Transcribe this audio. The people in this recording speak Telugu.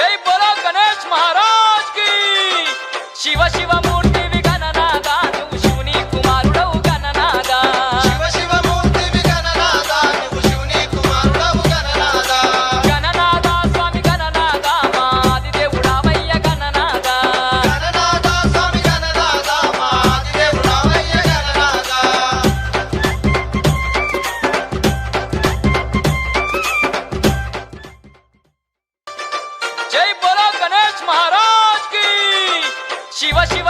జై బోలో గణేష్ మహారాజ్ కి శివ శివ మూర్తివి గణనాగా నువ్వు శివుని కుమారుడవు గణనాగా శివ శివ మూర్తివి గణనాగా నువ్వు శివుని కుమారుడవు గణనాగా గణనాగా స్వామి గణనాగా మా ఆదిదేవుడావయ్య గణనాగా గణనాగా స్వామి గణనాగా మా ఆదిదేవుడావయ్య గణనాగా జై బోలో గణేష్ మహారాజ్ కి శివ శివ